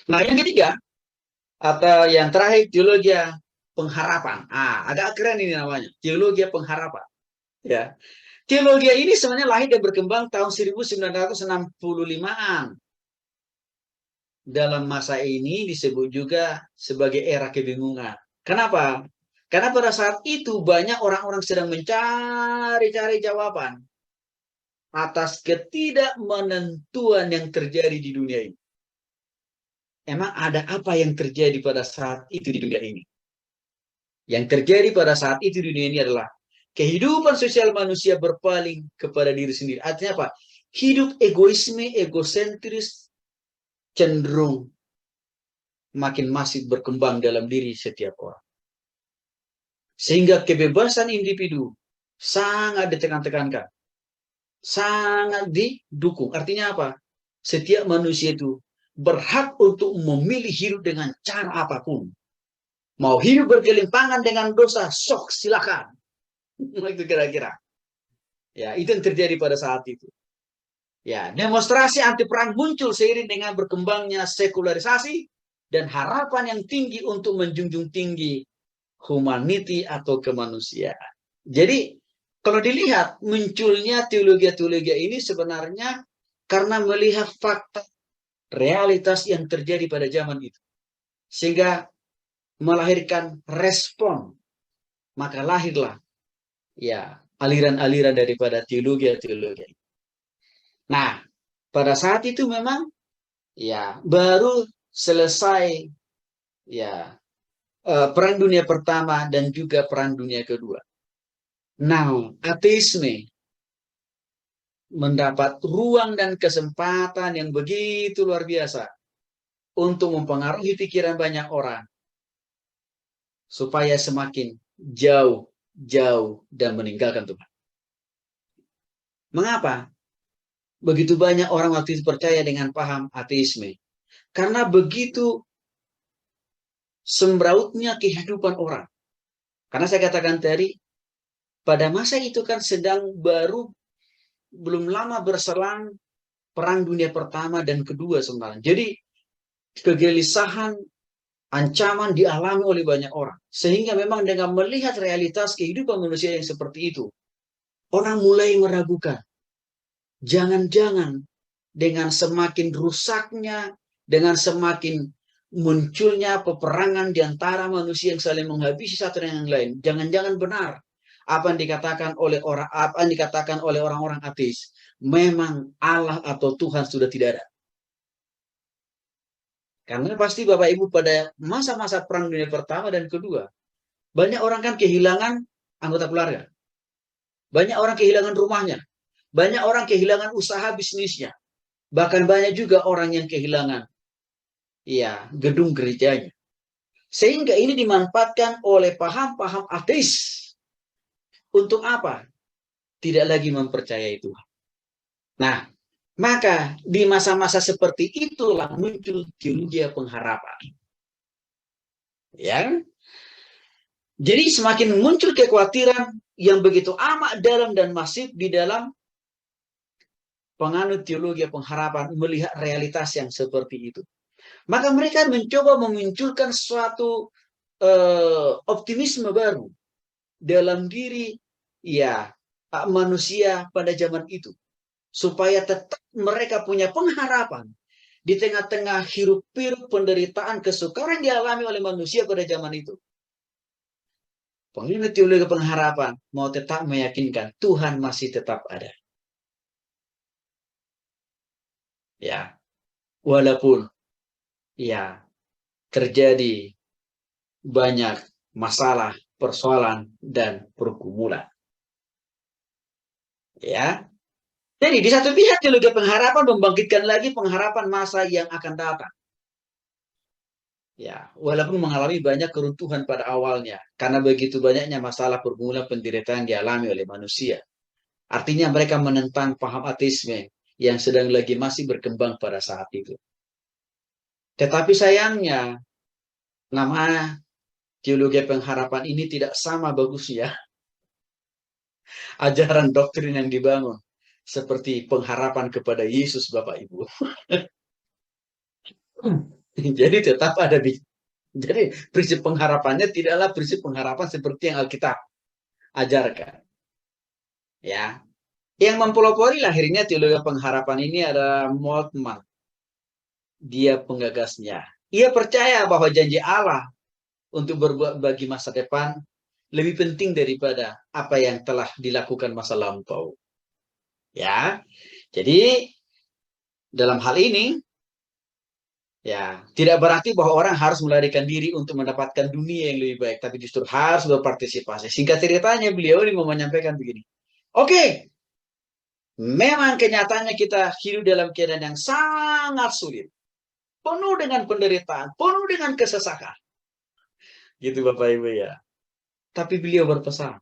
Nah, yang ketiga atau yang terakhir, teologi pengharapan. Agak keren ini namanya, teologi pengharapan. Ya, teologi ini sebenarnya lahir dan berkembang tahun 1965-an. Dalam masa ini disebut juga sebagai era kebingungan. Kenapa? Karena pada saat itu banyak orang-orang sedang mencari-cari jawaban atas ketidakmenentuan yang terjadi di dunia ini. Emang ada apa yang terjadi pada saat itu di dunia ini? Yang terjadi pada saat itu di dunia ini adalah kehidupan sosial manusia berpaling kepada diri sendiri. Artinya apa? Hidup egoisme, egosentris cenderung makin masif berkembang dalam diri setiap orang. Sehingga kebebasan individu sangat ditekan-tekankan. Sangat didukung. Artinya apa? Setiap manusia itu berhak untuk memilih hidup dengan cara apapun. Mau hidup bergelimpangan dengan dosa, sok silakan. Itu kira-kira. Ya, itu yang terjadi pada saat itu. Ya, demonstrasi anti perang muncul seiring dengan berkembangnya sekularisasi dan harapan yang tinggi untuk menjunjung tinggi humanity atau kemanusiaan. Jadi, kalau dilihat munculnya teologi-teologi ini sebenarnya karena melihat fakta realitas yang terjadi pada zaman itu. Sehingga melahirkan respon. Maka lahirlah ya aliran-aliran daripada teologi-teologi. Nah, pada saat itu memang ya baru selesai ya Perang Dunia Pertama dan juga Perang Dunia Kedua. Nah, ateisme mendapat ruang dan kesempatan yang begitu luar biasa untuk mempengaruhi pikiran banyak orang supaya semakin jauh dan meninggalkan Tuhan. Mengapa begitu banyak orang waktu itu percaya dengan paham ateisme? Karena begitu sembrautnya kehidupan orang. Karena saya katakan tadi, pada masa itu kan sedang belum lama berselang Perang Dunia Pertama dan Kedua sebenarnya. Jadi kegelisahan, ancaman dialami oleh banyak orang. Sehingga memang dengan melihat realitas kehidupan manusia yang seperti itu, orang mulai meragukan. Jangan-jangan dengan semakin rusaknya, dengan semakin munculnya peperangan di antara manusia yang saling menghabisi satu dengan yang lain, jangan-jangan benar apa yang dikatakan oleh orang-orang ateis, memang Allah atau Tuhan sudah tidak ada. Karena pasti Bapak Ibu pada masa-masa Perang Dunia Pertama dan Kedua, banyak orang kan kehilangan anggota keluarga. Banyak orang kehilangan rumahnya. Banyak orang kehilangan usaha bisnisnya. Bahkan banyak juga orang yang kehilangan ya gedung gerejanya. Sehingga ini dimanfaatkan oleh paham-paham ateis. Untuk apa? Tidak lagi mempercayai Tuhan. Nah, maka di masa-masa seperti itulah muncul teologi pengharapan. Ya. Jadi semakin muncul kekhawatiran yang begitu amat dalam dan masif di dalam penganut teologi pengharapan melihat realitas yang seperti itu. Maka mereka mencoba memunculkan suatu optimisme baru dalam diri ya manusia pada zaman itu. Supaya tetap mereka punya pengharapan di tengah-tengah hiruk-pikuk penderitaan kesukaran yang dialami oleh manusia pada zaman itu. Penganut teologi pengharapan mau tetap meyakinkan Tuhan masih tetap ada. Ya, walaupun ya terjadi banyak masalah, persoalan dan pergumulan. Ya. Jadi di satu pihak teologi pengharapan membangkitkan lagi pengharapan masa yang akan datang. Ya, walaupun mengalami banyak keruntuhan pada awalnya, karena begitu banyaknya masalah pergumulan penderitaan dialami oleh manusia. Artinya mereka menentang paham ateisme yang sedang lagi masih berkembang pada saat itu. Tetapi sayangnya, nama teologi pengharapan ini tidak sama bagusnya ajaran doktrin yang dibangun seperti pengharapan kepada Yesus, Bapak Ibu. Jadi tetap ada. Jadi prinsip pengharapannya tidaklah prinsip pengharapan seperti yang Alkitab ajarkan. Ya, yang mempelopori lahirnya teologi pengharapan ini adalah Moltmann. Dia penggagasnya. Ia percaya bahwa janji Allah untuk berbuat bagi masa depan lebih penting daripada apa yang telah dilakukan masa lampau. Ya, jadi dalam hal ini, ya, tidak berarti bahwa orang harus melarikan diri untuk mendapatkan dunia yang lebih baik, tapi justru harus berpartisipasi. Singkat ceritanya, beliau ini mau menyampaikan begini. Oke, memang kenyataannya kita hidup dalam keadaan yang sangat sulit. Penuh dengan penderitaan, penuh dengan kesesakan. Gitu Bapak Ibu ya. Tapi beliau berpesan,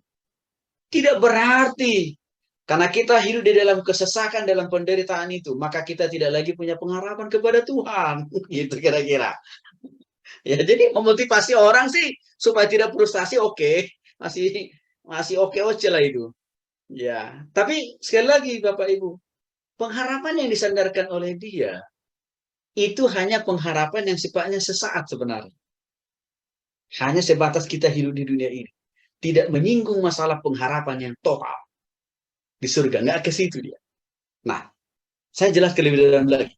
tidak berarti karena kita hidup di dalam kesesakan, dalam penderitaan itu, maka kita tidak lagi punya pengharapan kepada Tuhan. Gitu kira-kira. Ya, jadi memotivasi orang sih supaya tidak frustasi, oke. Masih masih oke-oke lah itu. Ya, tapi sekali lagi Bapak Ibu, pengharapan yang disandarkan oleh dia itu hanya pengharapan yang sifatnya sesaat sebenarnya. Hanya sebatas kita hidup di dunia ini. Tidak menyinggung masalah pengharapan yang total di surga. Nggak ke situ dia. Nah, saya jelaskan lebih dalam lagi.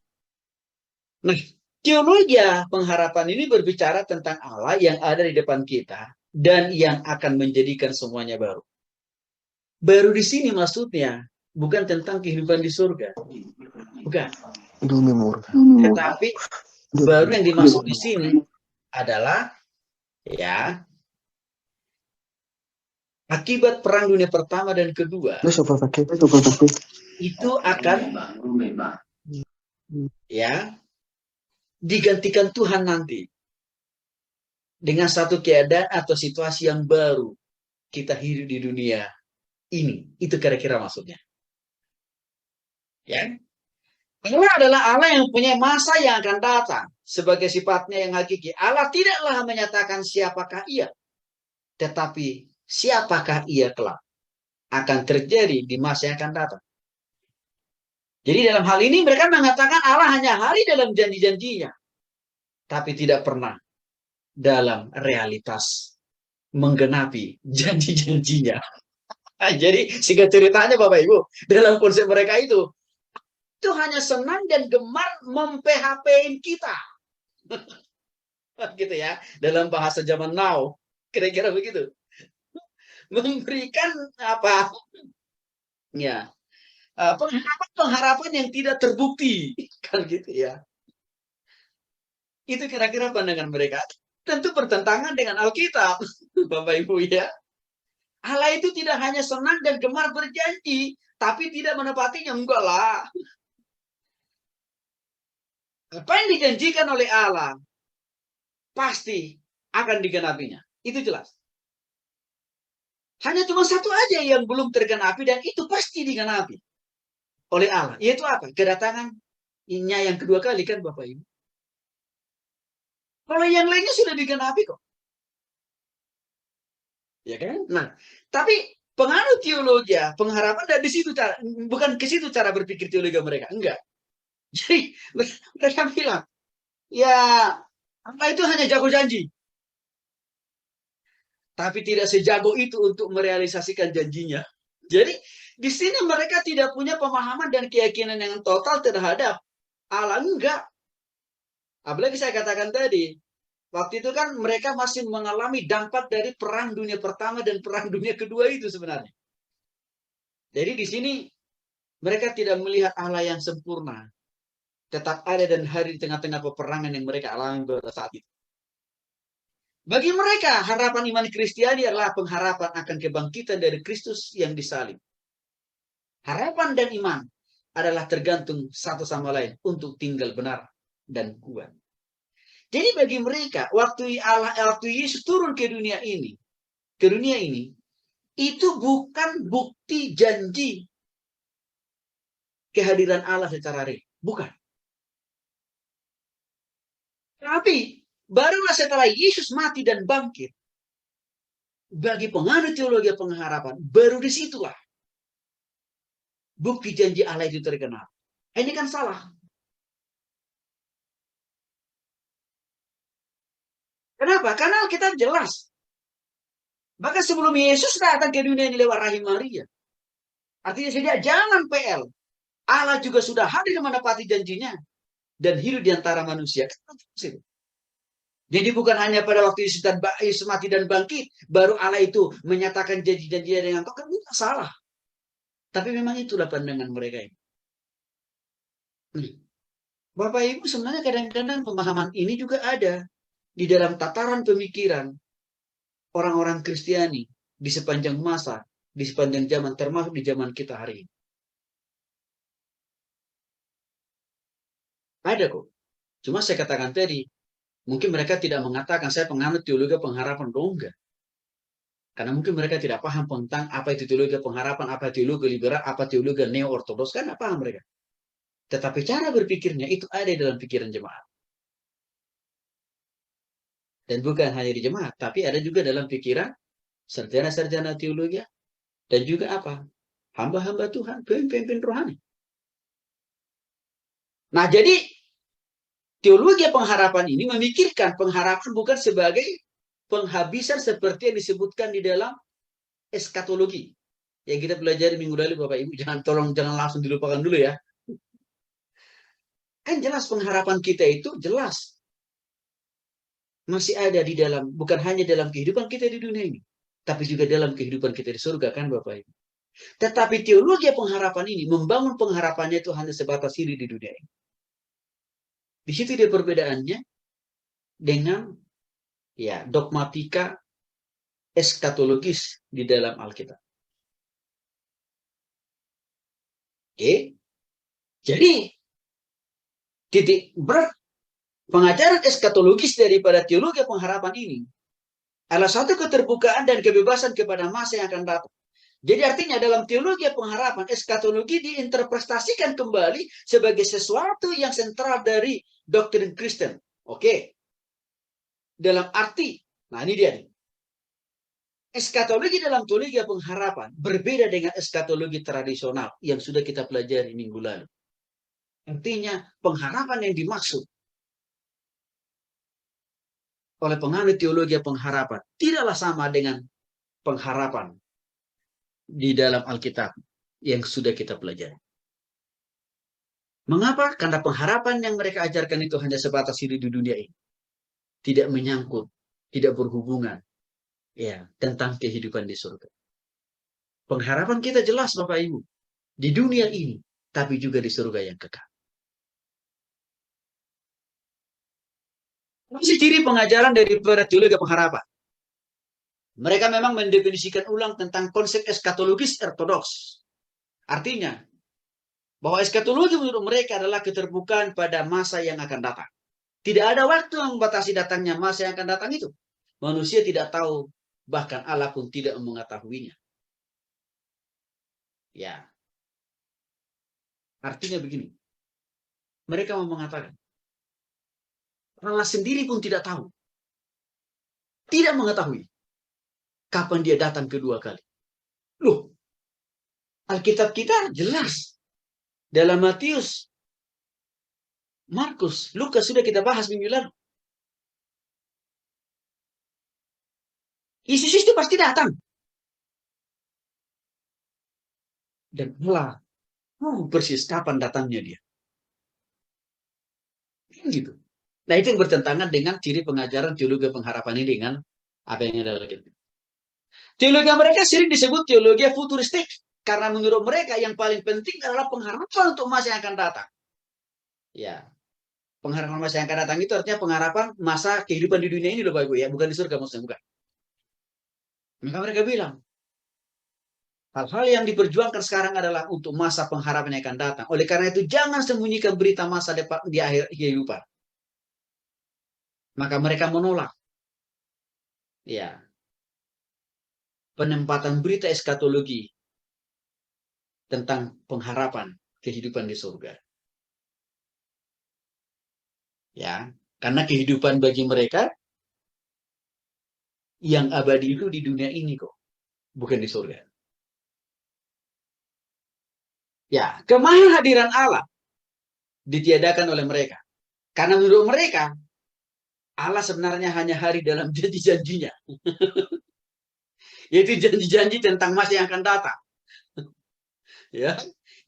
Nah, teologi pengharapan ini berbicara tentang Allah yang ada di depan kita dan yang akan menjadikan semuanya baru. Baru di sini maksudnya bukan tentang kehidupan di surga. Bukan. Tetapi baru yang dimaksud di sini adalah ya akibat perang dunia pertama dan kedua itu akan ya digantikan Tuhan nanti dengan satu keadaan atau situasi yang baru kita hidup di dunia ini. Itu kira-kira maksudnya. Ya. Allah adalah Allah yang punya masa yang akan datang sebagai sifatnya yang hakiki. Allah tidaklah menyatakan siapakah ia, tetapi siapakah ia kelak akan terjadi di masa yang akan datang. Jadi dalam hal ini mereka mengatakan Allah hanya hari dalam janji-janjinya, tapi tidak pernah dalam realitas menggenapi janji-janjinya. Jadi singkat ceritanya Bapak Ibu, dalam konsep mereka itu hanya senang dan gemar mem-PHP-in kita. Gitu ya, dalam bahasa zaman now, kira-kira begitu. Memberikan apa? Ya, pengharapan yang tidak terbukti, kan gitu ya. Itu kira-kira pandangan mereka. Tentu bertentangan dengan Alkitab, Bapak Ibu ya. Allah itu tidak hanya senang dan gemar berjanji, tapi tidak menepatinya. Enggak lah. Apa yang dijanjikan oleh Allah pasti akan digenapinya. Itu jelas. Hanya cuma satu aja yang belum tergenapi dan itu pasti digenapi oleh Allah. Yaitu apa? Kedatangannya yang kedua kali kan Bapak Ibu. Kalau yang lainnya sudah digenapi kok. Ya kan? Nah, tapi penganut teologi, pengharapan dari situ cara, bukan ke situ cara berpikir teologi mereka. Enggak. Jadi mereka bilang, ya Allah itu hanya jago janji. Tapi tidak sejago itu untuk merealisasikan janjinya. Jadi di sini mereka tidak punya pemahaman dan keyakinan yang total terhadap Allah. Enggak. Apalagi saya katakan tadi, waktu itu kan mereka masih mengalami dampak dari perang dunia pertama dan perang dunia kedua itu sebenarnya. Jadi di sini mereka tidak melihat Allah yang sempurna. Tetap ada dan hari di tengah-tengah peperangan yang mereka alami pada saat itu. Bagi mereka, harapan iman Kristiani adalah pengharapan akan kebangkitan dari Kristus yang disalib. Harapan dan iman adalah tergantung satu sama lain untuk tinggal benar dan kuat. Jadi bagi mereka, waktu Yesus turun ke dunia ini, itu bukan bukti janji kehadiran Allah secara real. Bukan. Tapi barulah setelah Yesus mati dan bangkit, bagi penganut teologi pengharapan, baru disitulah bukti janji Allah itu terkenal. Ini kan salah. Kenapa? Karena Alkitab jelas. Bahkan sebelum Yesus datang ke dunia ini lewat rahim Maria. Artinya sejak zaman PL, Allah juga sudah hadir menepati janjinya dan hidup di antara manusia. Jadi bukan hanya pada waktu Yesus mati dan bangkit, baru Allah itu menyatakan janji-janjinya dengan kau, kan tidak salah. Tapi memang itulah pandangan mereka ini. Bapak Ibu, sebenarnya kadang-kadang pemahaman ini juga ada di dalam tataran pemikiran orang-orang Kristiani di sepanjang masa, di sepanjang zaman, termasuk di zaman kita hari ini. Ada kok. Cuma saya katakan tadi, mungkin mereka tidak mengatakan saya penganut teologi pengharapan, enggak. Karena mungkin mereka tidak paham tentang apa itu teologi pengharapan, apa teologi liberal, apa teologi neo-ortodoks, kan tidak paham mereka. Tetapi cara berpikirnya itu ada dalam pikiran jemaat. Dan bukan hanya di jemaat, tapi ada juga dalam pikiran sarjana-sarjana teologi dan juga apa? Hamba-hamba Tuhan, pemimpin rohani. Nah, jadi teologi pengharapan ini memikirkan pengharapan bukan sebagai penghabisan seperti yang disebutkan di dalam eskatologi. Yang kita pelajari minggu lalu, Bapak Ibu, jangan langsung dilupakan dulu ya. Kan jelas pengharapan kita itu jelas. Masih ada di dalam, bukan hanya dalam kehidupan kita di dunia ini, tapi juga dalam kehidupan kita di surga, kan Bapak Ibu. Tetapi teologi pengharapan ini, membangun pengharapannya itu hanya sebatas diri di dunia ini. Di situ dia perbedaannya dengan ya dogmatika eskatologis di dalam Alkitab. Oke. Jadi titik berat pengajaran eskatologis daripada teologi pengharapan ini adalah satu keterbukaan dan kebebasan kepada masa yang akan datang. Jadi artinya dalam teologi pengharapan, eskatologi diinterpretasikan kembali sebagai sesuatu yang sentral dari doktrin Kristen. Oke. Dalam arti, nah ini dia nih. Eskatologi dalam teologi pengharapan berbeda dengan eskatologi tradisional yang sudah kita pelajari minggu lalu. Artinya pengharapan yang dimaksud oleh penganut teologi pengharapan tidaklah sama dengan pengharapan di dalam Alkitab yang sudah kita pelajari. Mengapa? Karena pengharapan yang mereka ajarkan itu hanya sebatas hidup di dunia ini. Tidak menyangkut, tidak berhubungan ya tentang kehidupan di surga. Pengharapan kita jelas Bapak Ibu, di dunia ini, tapi juga di surga yang kekal. Ini ciri pengajaran dari teologi pengharapan. Mereka memang mendefinisikan ulang tentang konsep eskatologis ortodoks. Artinya, bahwa eskatologi menurut mereka adalah keterbukaan pada masa yang akan datang. Tidak ada waktu yang membatasi datangnya masa yang akan datang itu. Manusia tidak tahu, bahkan Allah pun tidak mengetahuinya. Ya. Artinya begini. Mereka mau mengatakan, Allah sendiri pun tidak tahu. Tidak mengetahui kapan dia datang kedua kali. Loh, Alkitab kita jelas. Dalam Matius, Markus, Lukas sudah kita bahas minggu lalu. Yesus itu pasti datang. Dan Allah persis kapan datangnya dia. Gitu. Nah, itu yang bertentangan dengan ciri pengajaran teologi pengharapan ini dengan apa yang ada lagi. Teologi mereka sering disebut teologi futuristik. Karena menurut mereka yang paling penting adalah pengharapan untuk masa yang akan datang. Ya, pengharapan masa yang akan datang itu artinya pengharapan masa kehidupan di dunia ini loh Bapak Ibu ya, bukan di surga maksudnya, bukan. Maka mereka bilang, hal-hal yang diperjuangkan sekarang adalah untuk masa pengharapan yang akan datang. Oleh karena itu, jangan sembunyikan berita masa depan di akhir kehidupan. Maka mereka menolak. Ya. Penempatan berita eskatologi tentang pengharapan kehidupan di surga. Ya, karena kehidupan bagi mereka yang abadi itu di dunia ini kok, bukan di surga. Ya, kemahadiran Allah ditiadakan oleh mereka. Karena menurut mereka, Allah sebenarnya hanya hari dalam janji-janjinya. Yaitu janji-janji tentang masa yang akan datang. Ya,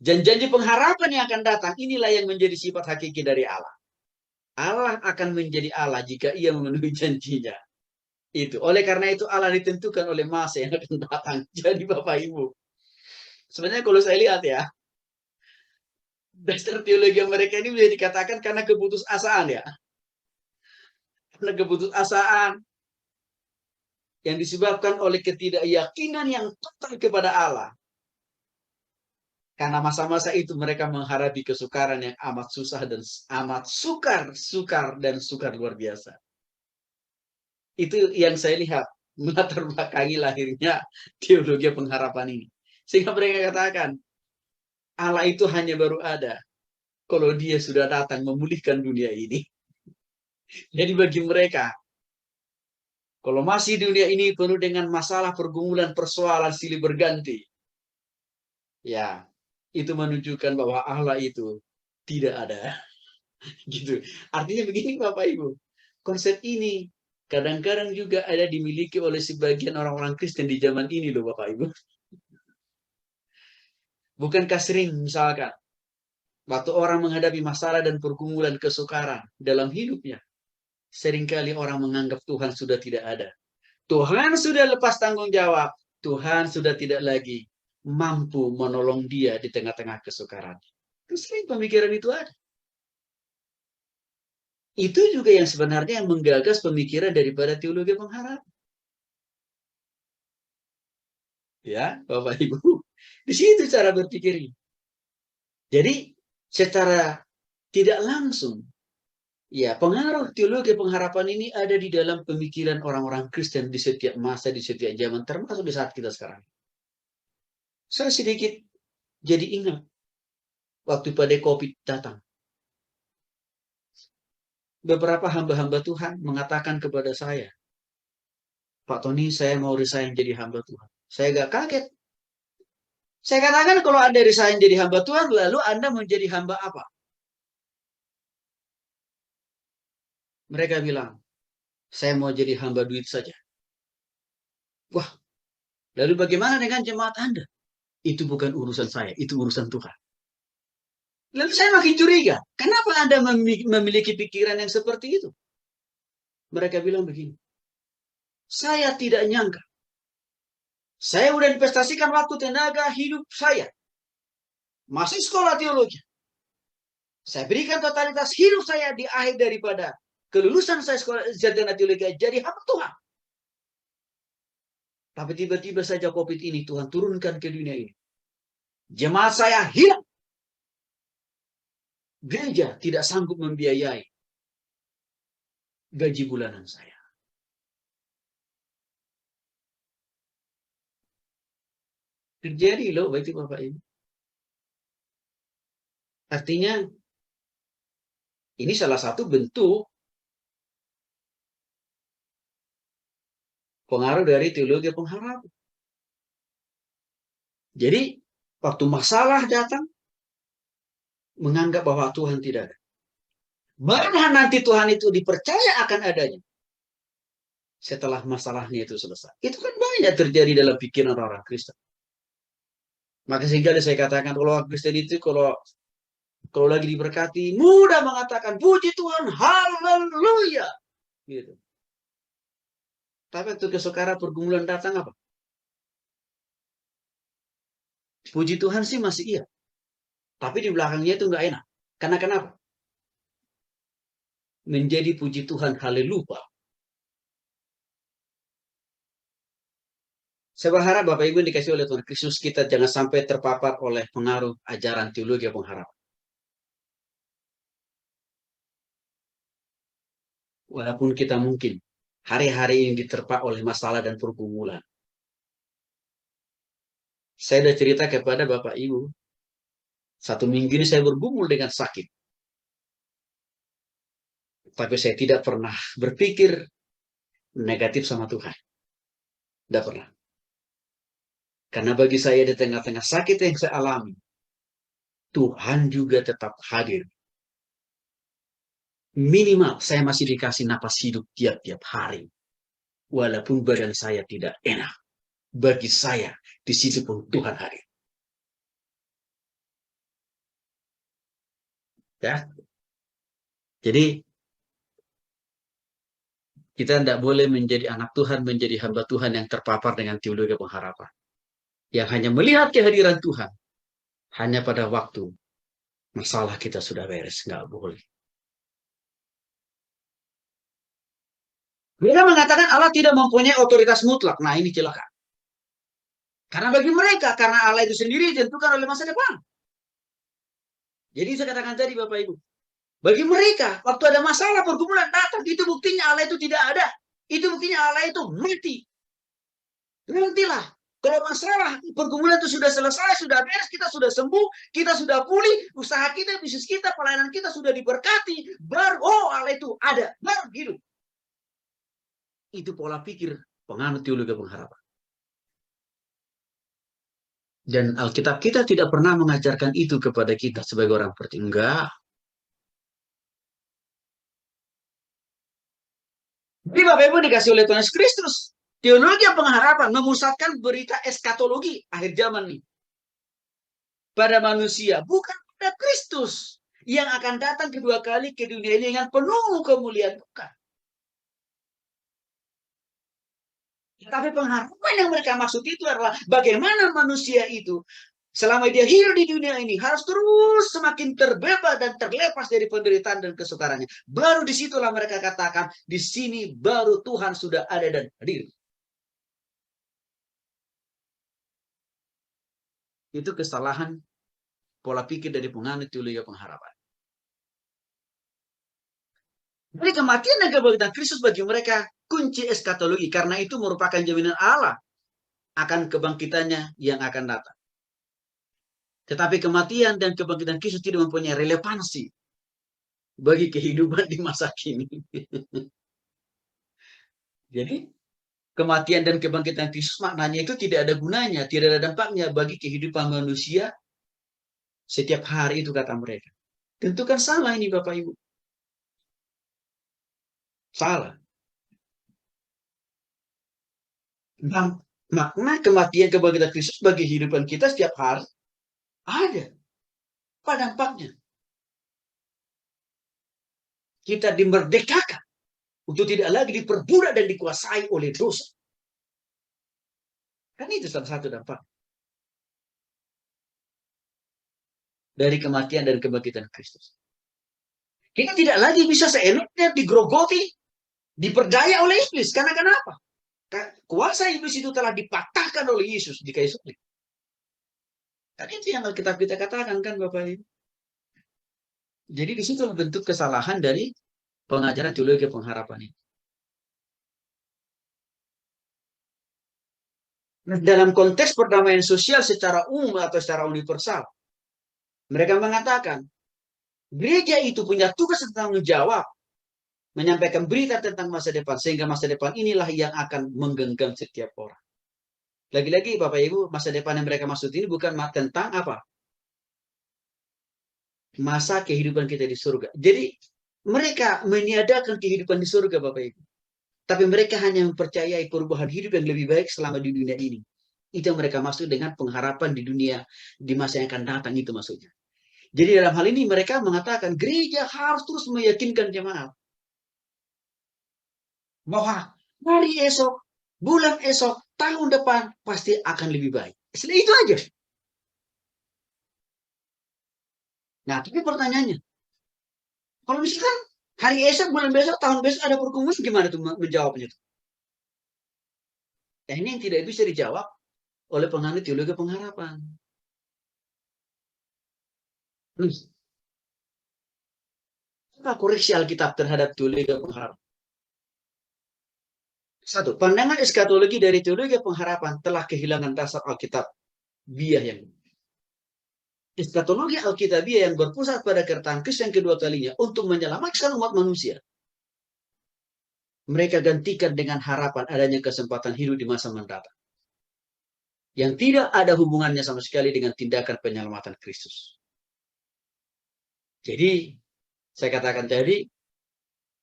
janji-janji pengharapan yang akan datang, inilah yang menjadi sifat hakiki dari Allah. Allah akan menjadi Allah jika ia memenuhi janjinya. Itu. Oleh karena itu Allah ditentukan oleh masa yang akan datang. Jadi Bapak Ibu, sebenarnya kalau saya lihat ya, dasar teologi mereka ini bisa dikatakan karena keputusasaan ya. Karena keputusasaan yang disebabkan oleh ketidakyakinan yang total kepada Allah. Karena masa-masa itu mereka menghadapi kesukaran yang amat susah dan amat sukar luar biasa. Itu yang saya lihat melatar belakangi lahirnya teologi pengharapan ini. Sehingga mereka katakan, Allah itu hanya baru ada kalau dia sudah datang memulihkan dunia ini. Jadi bagi mereka, kalau masih dunia ini penuh dengan masalah, pergumulan, persoalan silih berganti, ya, itu menunjukkan bahwa Allah itu tidak ada. Gitu. Artinya begini Bapak Ibu, konsep ini kadang-kadang juga ada dimiliki oleh sebagian orang-orang Kristen di zaman ini loh Bapak Ibu. Bukankah sering misalkan waktu orang menghadapi masalah dan pergumulan kesukaran dalam hidupnya, seringkali orang menganggap Tuhan sudah tidak ada. Tuhan sudah lepas tanggung jawab. Tuhan sudah tidak lagi mampu menolong dia di tengah-tengah kesukaran. Itu sering pemikiran itu ada. Itu juga yang sebenarnya yang menggagas pemikiran daripada teologi pengharapan. Ya, Bapak Ibu. Di situ cara berpikirnya. Jadi, secara tidak langsung, ya, pengaruh teologi pengharapan ini ada di dalam pemikiran orang-orang Kristen di setiap masa, di setiap zaman, termasuk di saat kita sekarang. Saya sedikit jadi ingat waktu pada COVID datang. Beberapa hamba-hamba Tuhan mengatakan kepada saya, Pak Tony, saya mau resign jadi hamba Tuhan. Saya agak kaget. Saya katakan kalau Anda resign jadi hamba Tuhan, lalu Anda menjadi hamba apa? Mereka bilang, saya mau jadi hamba duit saja. Wah, lalu bagaimana dengan jemaat Anda? Itu bukan urusan saya, itu urusan Tuhan. Lalu saya makin curiga, kenapa Anda memiliki pikiran yang seperti itu? Mereka bilang begini, saya tidak nyangka. Saya udah investasikan waktu, tenaga, hidup saya. Masih sekolah teologi. Saya berikan totalitas hidup saya di akhir daripada kelulusan saya sekolah sarjana teologi jadi hamba Tuhan. Tapi tiba-tiba saja COVID ini Tuhan turunkan ke dunia ini. Jemaat saya hilang. Gereja tidak sanggup membiayai gaji bulanan saya. Terjadi loh, Bapak Ibu. Artinya, ini salah satu bentuk pengaruh dari teologi pengharapan. Jadi, waktu masalah datang, menganggap bahwa Tuhan tidak ada. Mana nanti Tuhan itu dipercaya akan adanya setelah masalahnya itu selesai. Itu kan banyak terjadi dalam pikiran orang Kristen. Maka sehingga saya katakan kalau orang Kristen itu kalau lagi diberkati mudah mengatakan puji Tuhan, haleluya, gitu. Tapi waktu kesukaran pergumulan datang apa? Puji Tuhan sih masih iya. Tapi di belakangnya itu nggak enak. Karena kenapa? Menjadi puji Tuhan haleluya. Saya berharap Bapak Ibu dikasih oleh Tuhan Kristus kita jangan sampai terpapar oleh pengaruh ajaran teologi pengharapan. Walaupun kita mungkin hari-hari ini diterpa oleh masalah dan pergumulan. Saya sudah cerita kepada Bapak Ibu, 1 minggu ini saya bergumul dengan sakit. Tapi saya tidak pernah berpikir negatif sama Tuhan. Tidak pernah. Karena bagi saya di tengah-tengah sakit yang saya alami, Tuhan juga tetap hadir. Minimal saya masih dikasih napas hidup tiap-tiap hari. Walaupun badan saya tidak enak. Bagi saya, di situ pun Tuhan hadir. Ya. Jadi, kita tidak boleh menjadi anak Tuhan, menjadi hamba Tuhan yang terpapar dengan teologi pengharapan. Yang hanya melihat kehadiran Tuhan. Hanya pada waktu masalah kita sudah beres. Nggak boleh. Mereka mengatakan Allah tidak mempunyai otoritas mutlak. Nah, ini celaka. Karena bagi mereka, karena Allah itu sendiri ditentukan oleh masa depan. Jadi saya katakan tadi Bapak Ibu. Bagi mereka, waktu ada masalah pergumulan datang, itu buktinya Allah itu tidak ada. Itu buktinya Allah itu mati. Nantilah. Kalau masalah pergumulan itu sudah selesai, sudah beres, kita sudah sembuh, kita sudah pulih, usaha kita, bisnis kita, pelayanan kita sudah diberkati, baru, oh Allah itu ada, baru hidup. Itu pola pikir penganut teologi pengharapan. Dan Alkitab kita tidak pernah mengajarkan itu kepada kita sebagai orang percaya. Enggak. Jadi Bapak Ibu dikasih oleh Tuhan Yesus Kristus. Teologi pengharapan memusatkan berita eskatologi akhir zaman nih. Pada manusia, bukan pada Kristus. Yang akan datang kedua kali ke dunia ini dengan penuh kemuliaan. Bukan. Tapi pengharapan yang mereka maksud itu adalah bagaimana manusia itu selama dia hidup di dunia ini harus terus semakin terbebas dan terlepas dari penderitaan dan kesukarannya. Baru disitulah mereka katakan, di sini baru Tuhan sudah ada dan hadir. Itu kesalahan pola pikir dari penganut teologi pengharapan. Jadi kematian dan kebangkitan Kristus bagi mereka kunci eskatologi, karena itu merupakan jaminan Allah akan kebangkitannya yang akan datang. Tetapi kematian dan kebangkitan Kristus tidak mempunyai relevansi bagi kehidupan di masa kini. Jadi kematian dan kebangkitan Kristus maknanya itu tidak ada gunanya, tidak ada dampaknya bagi kehidupan manusia setiap hari itu kata mereka. Tentu kan salah ini Bapak Ibu. Salah. Dan makna kematian kebangkitan Kristus bagi kehidupan kita setiap hari ada. Apa dampaknya? Kita dimerdekakan untuk tidak lagi diperbudak dan dikuasai oleh dosa. Kan itu salah satu dampak dari kematian dan kebangkitan Kristus. Kita tidak lagi bisa seenaknya digrogoti, diperdaya oleh iblis. Karena kenapa? Kuasa iblis itu telah dipatahkan oleh Yesus di kayu salib. Kan itu yang Alkitab kita katakan kan Bapak Ibu. Jadi di situ bentuk kesalahan dari pengajaran teologi pengharapan ini. Dalam konteks perdamaian sosial secara umum atau secara universal, mereka mengatakan gereja itu punya tugas dan tanggung jawab menyampaikan berita tentang masa depan, sehingga masa depan inilah yang akan menggenggam setiap orang. Lagi-lagi Bapak Ibu, masa depan yang mereka maksud ini bukan tentang apa? Masa kehidupan kita di surga. Jadi mereka meniadakan kehidupan di surga Bapak Ibu. Tapi mereka hanya mempercayai perubahan hidup yang lebih baik selama di dunia ini. Itu yang mereka maksud dengan pengharapan di dunia di masa yang akan datang, itu maksudnya. Jadi dalam hal ini mereka mengatakan gereja harus terus meyakinkan jemaat bahwa hari esok, bulan esok, tahun depan pasti akan lebih baik. Itu aja. Nah, tapi pertanyaannya, kalau misalkan hari esok, bulan besok, tahun besok ada pergumulan, gimana tuh menjawabnya? Nah, ini yang tidak bisa dijawab oleh penganut teologi pengharapan. Apa koreksi Alkitab terhadap teologi pengharapan? Satu, pandangan eskatologi dari teologi pengharapan telah kehilangan dasar Alkitab biah yang eskatologi Alkitabiah yang berpusat pada kedatangan Kristus yang kedua kalinya untuk menyelamatkan umat manusia. Mereka gantikan dengan harapan adanya kesempatan hidup di masa mendatang. Yang tidak ada hubungannya sama sekali dengan tindakan penyelamatan Kristus. Jadi, saya katakan tadi,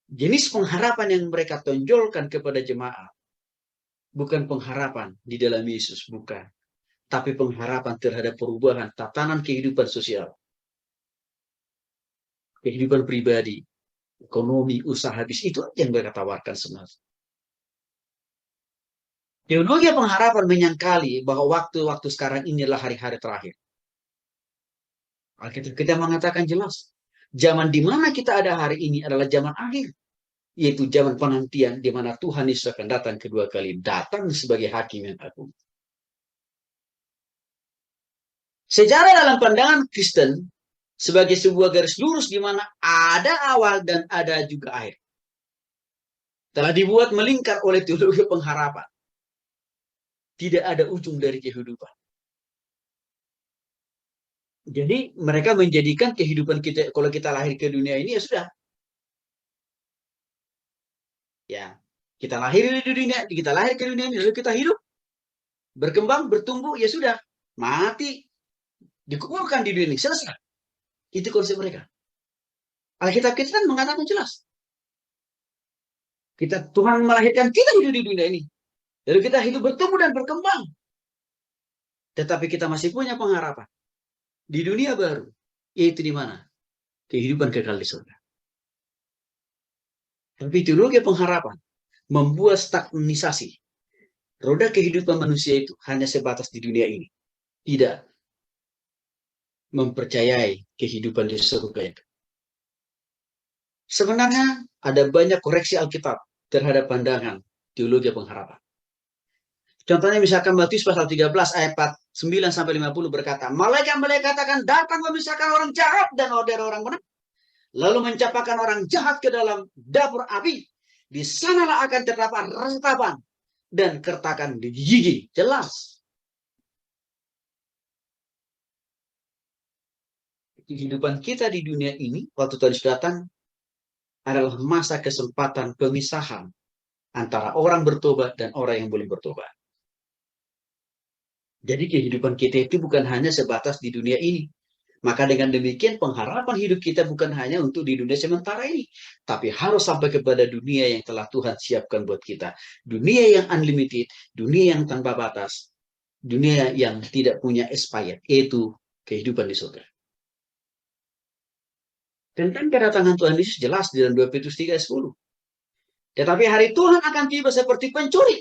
Jenis pengharapan yang mereka tonjolkan kepada jemaat bukan pengharapan di dalam Yesus, bukan. Tapi pengharapan terhadap perubahan tatanan kehidupan sosial, kehidupan pribadi, ekonomi, usaha, bisnis. Itu yang mereka tawarkan sebenarnya. Teologi pengharapan menyangkali bahwa waktu-waktu sekarang inilah hari-hari terakhir. Alkitab kita mengatakan jelas, zaman di mana kita ada hari ini adalah zaman akhir, yaitu zaman penantian di mana Tuhan Yesus akan datang kedua kali, datang sebagai hakim yang agung. Sejarah dalam pandangan Kristen sebagai sebuah garis lurus di mana ada awal dan ada juga akhir, telah dibuat melingkar oleh teologi pengharapan. Tidak ada ujung dari kehidupan. Jadi mereka menjadikan kehidupan kita, kalau kita lahir ke dunia ini ya sudah. Ya, kita lahir di dunia, kita lahir ke dunia ini, lalu kita hidup, berkembang, bertumbuh, ya sudah. Mati, dikuburkan di dunia ini, selesai. Itu konsep mereka. Alkitab kita kan mengatakan jelas. Tuhan melahirkan kita hidup di dunia ini. Lalu kita hidup bertumbuh dan berkembang. Tetapi kita masih punya pengharapan. Di dunia baru. Yaitu di mana? Kehidupan kekal di surga. Tapi teologi pengharapan membuat stagnisasi. Roda kehidupan manusia itu hanya sebatas di dunia ini. Tidak mempercayai kehidupan di surga itu. Sebenarnya ada banyak koreksi Alkitab terhadap pandangan teologi pengharapan. Contohnya misalkan Matius pasal 13 ayat 9 sampai 50 berkata, malaikat-malaikat akan datang memisahkan orang jahat dan dari orang benar, lalu mencapakan orang jahat ke dalam dapur api. Di sanalah akan terdapat ratapan dan kertakan di gigi. Jelas. Kehidupan kita di dunia ini, waktu Tuhan datang, adalah masa kesempatan pemisahan antara orang bertobat dan orang yang belum bertobat. Jadi kehidupan kita itu bukan hanya sebatas di dunia ini. Maka dengan demikian pengharapan hidup kita bukan hanya untuk di dunia sementara ini. Tapi harus sampai kepada dunia yang telah Tuhan siapkan buat kita. Dunia yang unlimited, dunia yang tanpa batas, dunia yang tidak punya expired, yaitu kehidupan di surga. Tentang kedatangan Tuhan Yesus jelas di dalam 2 Petrus 3:10. Tetapi hari Tuhan akan tiba seperti pencuri.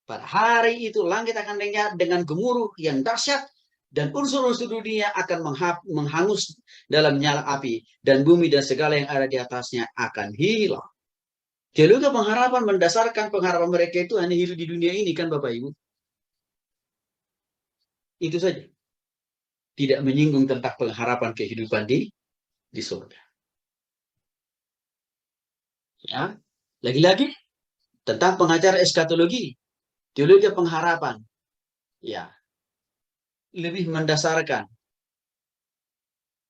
Pada hari itu langit akan lenyap dengan gemuruh yang dahsyat dan unsur-unsur dunia akan menghangus dalam nyala api dan bumi dan segala yang ada di atasnya akan hilang. Teologi pengharapan mendasarkan pengharapan mereka itu hanya hidup di dunia ini kan Bapak Ibu. Itu saja. Tidak menyinggung tentang pengharapan kehidupan di surga. Ya, lagi-lagi tentang pengajar eskatologi, teologi pengharapan, ya, lebih mendasarkan,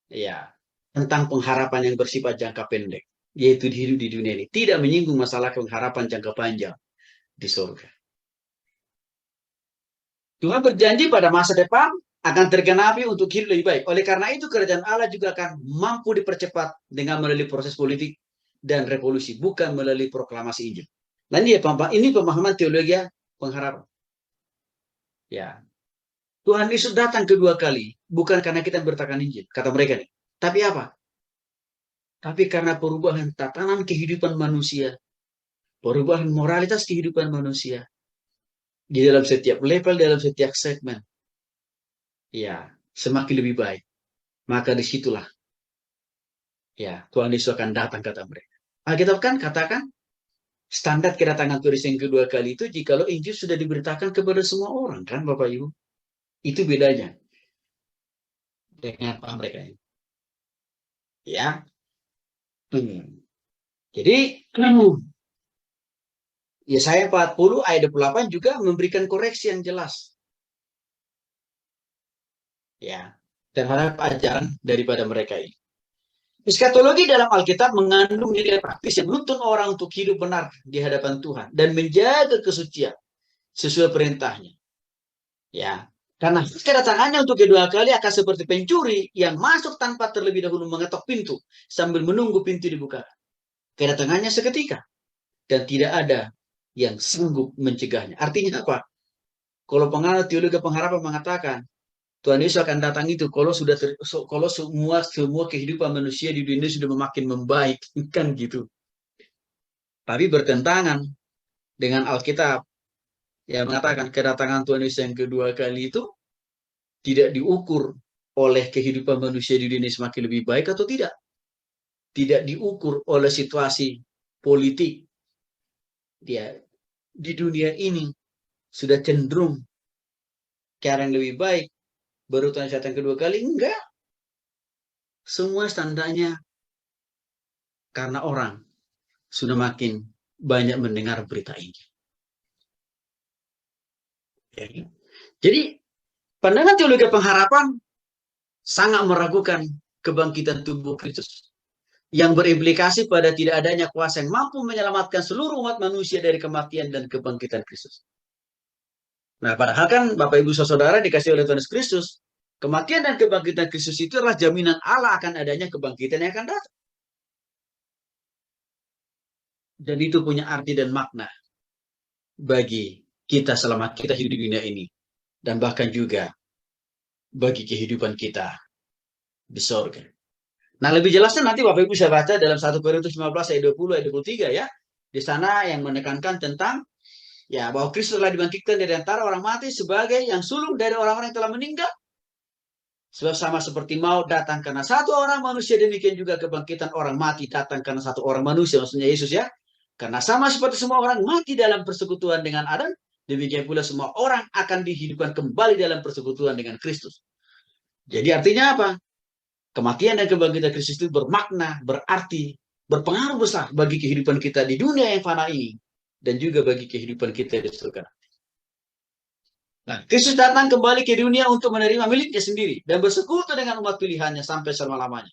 ya, tentang pengharapan yang bersifat jangka pendek, yaitu hidup di dunia ini, tidak menyinggung masalah pengharapan jangka panjang di surga. Tuhan berjanji pada masa depan akan tergenapi untuk hidup lebih baik. Oleh karena itu kerajaan Allah juga akan mampu dipercepat dengan melalui proses politik dan revolusi, bukan melalui proklamasi Injil. Dan ini pemahaman teologi pengharapan. Ya, Tuhan Yesus datang kedua kali bukan karena kita bertakan Injil, kata mereka nih. Tapi apa? Tapi karena perubahan tatanan kehidupan manusia, perubahan moralitas kehidupan manusia di dalam setiap level, dalam setiap segmen. Ya, semakin lebih baik. Maka disitulah ya Tuhan Yesus akan datang, kata mereka. Alkitab kan katakan standar kedatangan Tuhan Yesus yang kedua kali itu jikalau Injil sudah diberitakan kepada semua orang, kan Bapak Ibu. Itu bedanya dengan paham mereka ini. Ya. Jadi Yesaya 40 ayat 28 juga memberikan koreksi yang jelas. Ya, terhadap ajaran daripada mereka ini. Eskatologi dalam Alkitab mengandung nilai praktis yang menuntun orang untuk hidup benar di hadapan Tuhan dan menjaga kesucian sesuai perintahnya. Ya, karena kedatangannya untuk kedua kali akan seperti pencuri yang masuk tanpa terlebih dahulu mengetok pintu sambil menunggu pintu dibuka. kedatangannya seketika dan tidak ada yang sanggup mencegahnya. Artinya apa? Kalau pengarang teologi pengharapan mengatakan Tuhan Yesus akan datang itu kalau semua kehidupan manusia di dunia sudah makin membaik, kan gitu. Tapi bertentangan dengan Alkitab yang mengatakan kedatangan Tuhan Yesus yang kedua kali itu tidak diukur oleh kehidupan manusia di dunia semakin lebih baik atau tidak. Tidak diukur oleh situasi politik. Dia di dunia ini sudah cenderung ke arah yang lebih baik. Baru Tuhan Yesus datang kedua kali, enggak. Semua standarnya karena orang sudah makin banyak mendengar berita ini. Jadi, pandangan teologi pengharapan sangat meragukan kebangkitan tubuh Kristus yang berimplikasi pada tidak adanya kuasa yang mampu menyelamatkan seluruh umat manusia dari kematian dan kebangkitan Kristus. Nah, padahal kan Bapak Ibu Saudara dikasih oleh Tuhan Yesus Kristus, kematian dan kebangkitan Kristus itu adalah jaminan Allah akan adanya kebangkitan yang akan datang. Dan itu punya arti dan makna bagi kita selama kita hidup di dunia ini. Dan bahkan juga bagi kehidupan kita di sorga. Nah, lebih jelasnya nanti Bapak Ibu bisa baca dalam 1 Korintus 15 ayat 20 ayat 23 ya. Di sana yang menekankan tentang ya bahwa Kristus telah dibangkitkan dari antara orang mati sebagai yang sulung dari orang-orang yang telah meninggal. Sebab sama seperti maut datang karena satu orang manusia, demikian juga kebangkitan orang mati datang karena satu orang manusia, maksudnya Yesus ya. Karena sama seperti semua orang mati dalam persekutuan dengan Adam, demikian pula semua orang akan dihidupkan kembali dalam persekutuan dengan Kristus. Jadi artinya apa? Kematian dan kebangkitan Kristus itu bermakna, berarti, berpengaruh besar bagi kehidupan kita di dunia yang fana ini, dan juga bagi kehidupan kita di surga. Nah, Kristus datang kembali ke dunia untuk menerima miliknya sendiri dan bersekutu dengan umat pilihannya sampai selama-lamanya.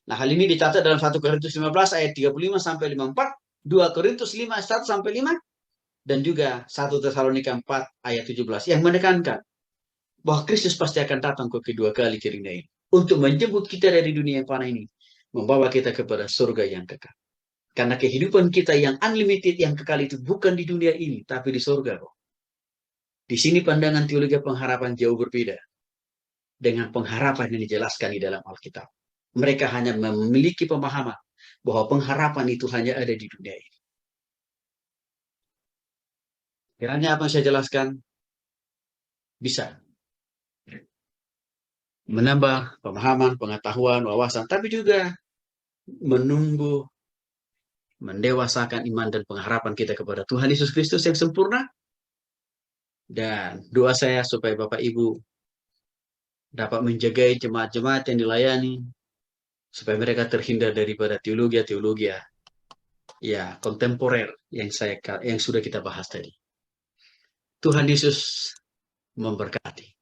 Nah, hal ini dicatat dalam 1 Korintus 15 ayat 35 sampai 54, 2 Korintus 5 ayat 1 sampai 5, dan juga 1 Tesalonika 4 ayat 17 yang menekankan bahwa Kristus pasti akan datang ke kedua kali ke dunia ini untuk menjemput kita dari dunia yang fana ini, membawa kita kepada surga yang kekal. Karena kehidupan kita yang unlimited, yang kekal itu bukan di dunia ini, tapi di surga. Di sini pandangan teologi pengharapan jauh berbeda dengan pengharapan yang dijelaskan di dalam Alkitab. Mereka hanya memiliki pemahaman bahwa pengharapan itu hanya ada di dunia ini. Kiranya apa yang saya jelaskan bisa menambah pemahaman, pengetahuan, wawasan, tapi juga menumbuh, mendewasakan iman dan pengharapan kita kepada Tuhan Yesus Kristus yang sempurna. Dan doa saya supaya Bapak Ibu dapat menjaga jemaat-jemaat yang dilayani, supaya mereka terhindar daripada teologi ya kontemporer yang sudah kita bahas tadi. Tuhan Yesus memberkati.